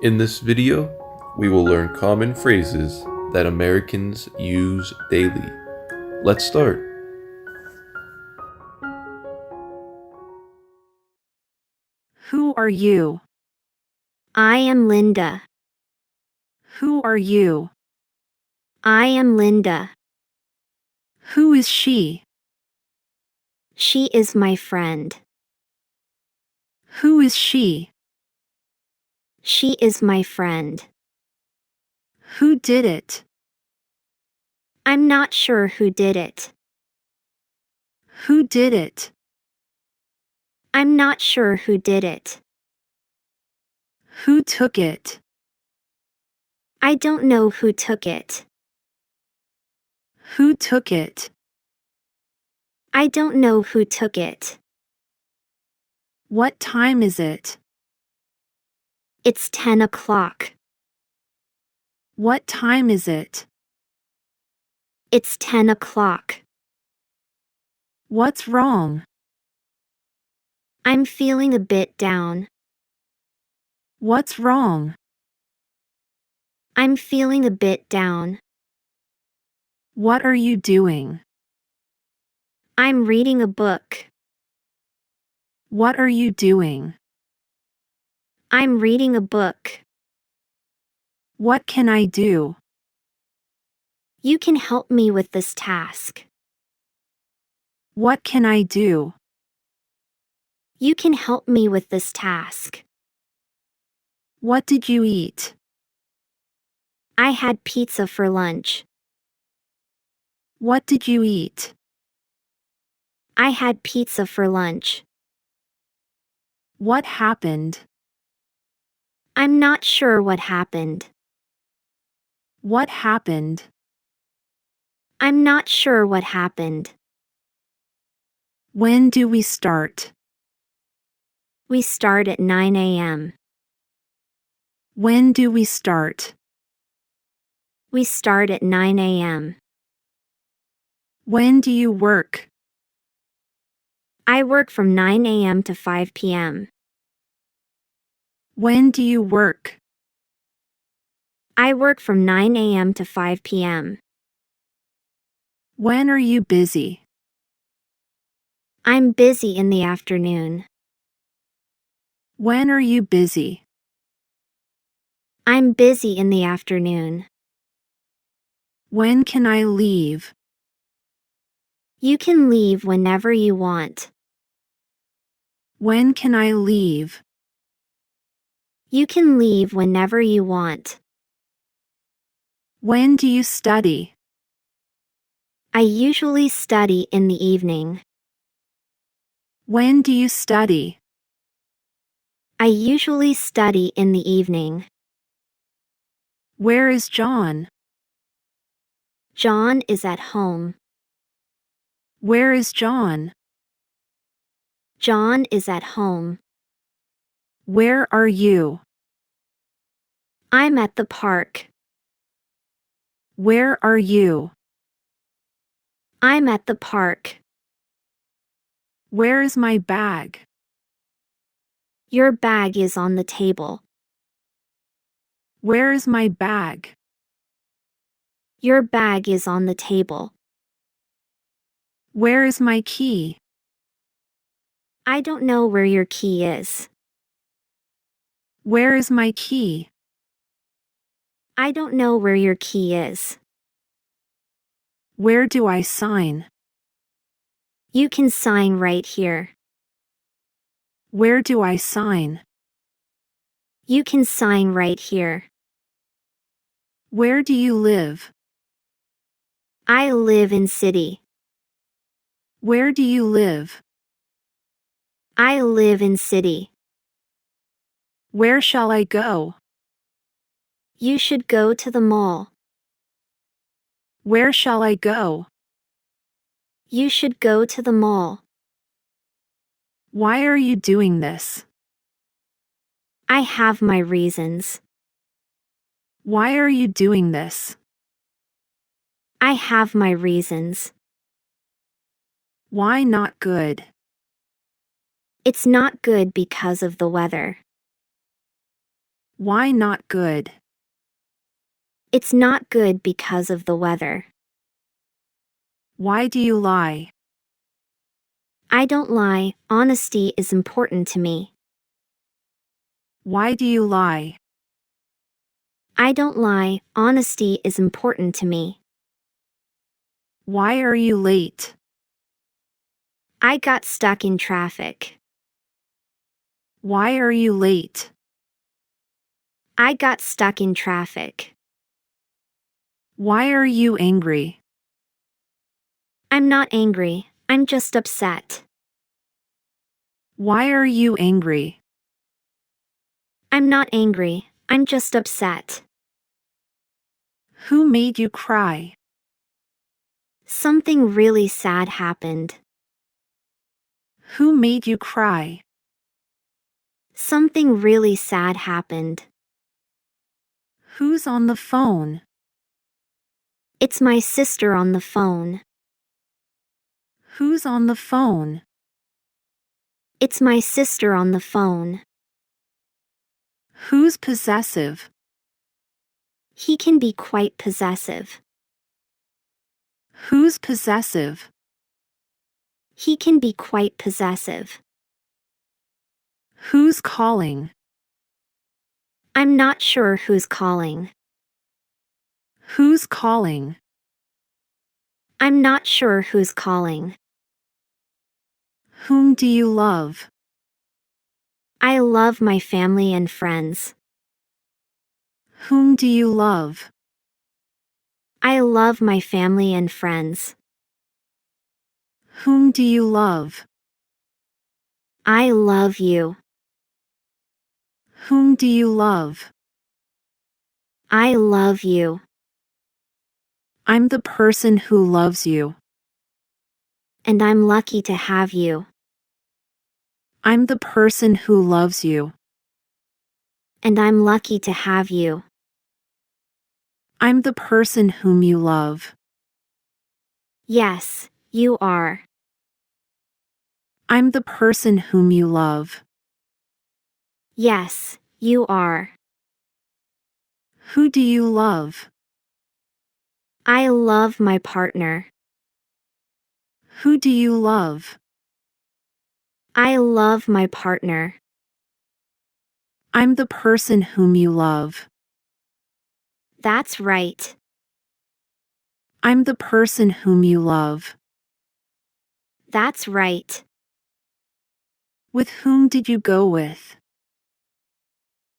In this video, we will learn common phrases that Americans use daily. Let's start. Who are you? I am Linda. Who are you? I am Linda. Who is she? She is my friend. Who is she? She is my friend. Who did it? I'm not sure who did it. Who did it? I'm not sure who did it. Who took it? I don't know who took it. Who took it? I don't know who took it. What time is it? It's 10 o'clock. What time is it? It's 10 o'clock. What's wrong? I'm feeling a bit down. What's wrong? I'm feeling a bit down. What are you doing? I'm reading a book. What are you doing? I'm reading a book. What can I do? You can help me with this task. What can I do? You can help me with this task. What did you eat? I had pizza for lunch. What did you eat? I had pizza for lunch. What happened? I'm not sure what happened. What happened? I'm not sure what happened. When do we start? We start at 9 a.m. When do we start? We start at 9 a.m. When do you work? I work from 9 a.m. to 5 p.m. When do you work? I work from 9 a.m. to 5 p.m. When are you busy? I'm busy in the afternoon. When are you busy? I'm busy in the afternoon. When can I leave? You can leave whenever you want. When can I leave? You can leave whenever you want. When do you study? I usually study in the evening. When do you study? I usually study in the evening. Where is John? John is at home. Where is John? John is at home. Where are you? I'm at the park. Where are you? I'm at the park. Where is my bag? Your bag is on the table. Where is my bag? Your bag is on the table. Where is my key? I don't know where your key is. Where is my key? I don't know where your key is. Where do I sign? You can sign right here. Where do I sign? You can sign right here. Where do you live? I live in city. Where do you live? I live in city. Where shall I go? You should go to the mall. Where shall I go? You should go to the mall. Why are you doing this? I have my reasons. Why are you doing this? I have my reasons. Why not good? It's not good because of the weather. Why not good? It's not good because of the weather. Why do you lie? I don't lie, honesty is important to me. Why do you lie? I don't lie, honesty is important to me. Why are you late? I got stuck in traffic. Why are you late? I got stuck in traffic. Why are you angry? I'm not angry, I'm just upset. Why are you angry? I'm not angry, I'm just upset. Who made you cry? Something really sad happened. Who made you cry? Something really sad happened. Who's on the phone? It's my sister on the phone. Who's on the phone? It's my sister on the phone. Who's possessive? He can be quite possessive. Who's possessive? He can be quite possessive. Who's calling? I'm not sure who's calling. Who's calling? I'm not sure who's calling. Whom do you love? I love my family and friends. Whom do you love? I love my family and friends. Whom do you love? I love you. Whom do you love? I love you. I'm the person who loves you. And I'm lucky to have you. I'm the person who loves you. And I'm lucky to have you. I'm the person whom you love. Yes, you are. I'm the person whom you love. Yes, you are. Who do you love? I love my partner. Who do you love? I love my partner. I'm the person whom you love. That's right. I'm the person whom you love. That's right. With whom did you go with?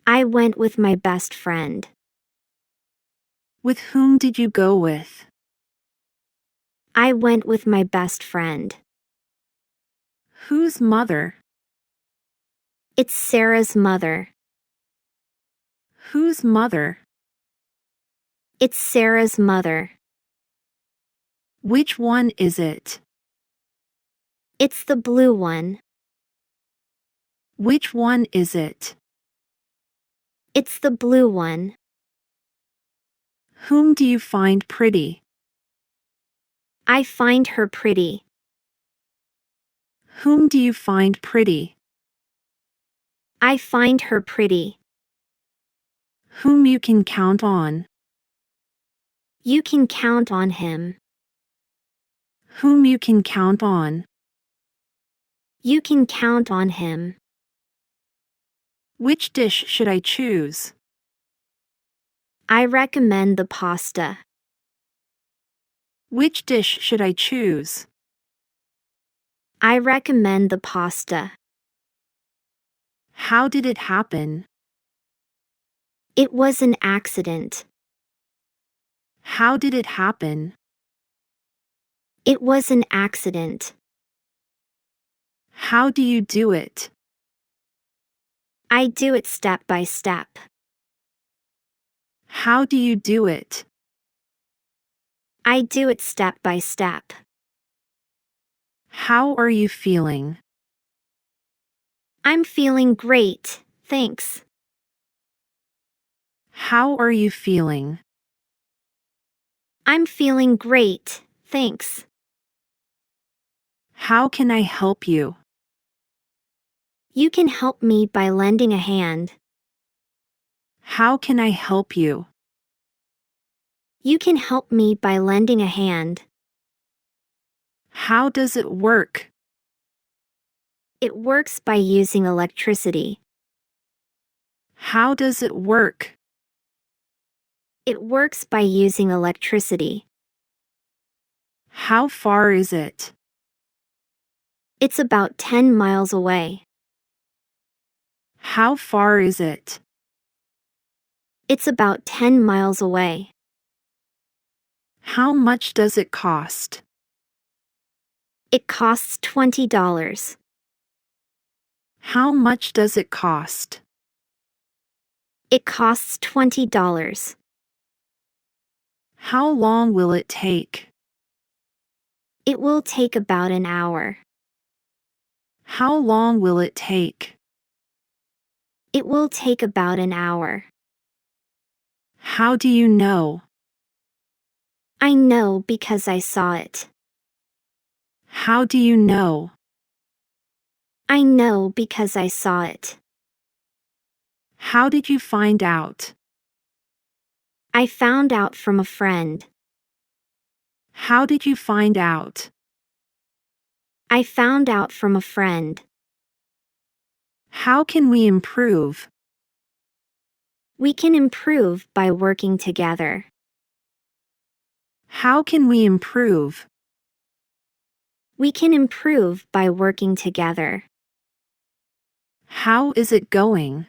I went with my best friend. With whom did you go with? I went with my best friend. Whose mother? It's Sarah's mother. Whose mother? It's Sarah's mother. Which one is it? It's the blue one. Which one is it? It's the blue one. Whom do you find pretty? I find her pretty. Whom do you find pretty? I find her pretty. Whom you can count on? You can count on him. Whom you can count on? You can count on him. Which dish should I choose? I recommend the pasta. Which dish should I choose? I recommend the pasta. How did it happen? It was an accident. How did it happen? It was an accident. How do you do it? I do it step by step. How do you do it? I do it step by step. How are you feeling? I'm feeling great, thanks. How are you feeling? I'm feeling great, thanks. How can I help you? You can help me by lending a hand. How can I help you? You can help me by lending a hand. How does it work? It works by using electricity. How does it work? It works by using electricity. How far is it? It's about 10 miles away. How far is it? It's about 10 miles away. How much does it cost? It costs $20. How much does it cost? It costs $20. How long will it take? It will take about an hour. How long will it take? It will take about an hour. How do you know? I know because I saw it. How do you know? I know because I saw it. How did you find out? I found out from a friend. How did you find out? I found out from a friend. How can we improve? We can improve by working together. How can we improve? We can improve by working together. How is it going?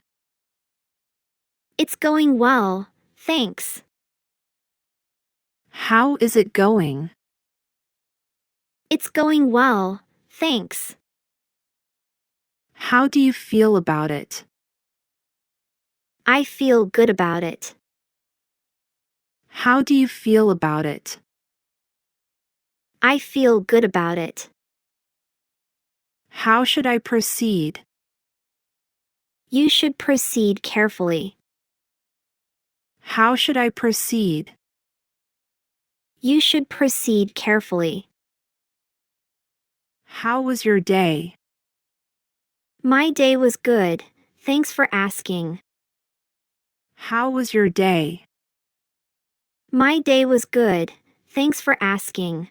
It's going well, thanks. How is it going? It's going well, thanks. How do you feel about it? I feel good about it. How do you feel about it? I feel good about it. How should I proceed? You should proceed carefully. How should I proceed? You should proceed carefully. How was your day? My day was good, thanks for asking. How was your day? My day was good, thanks for asking.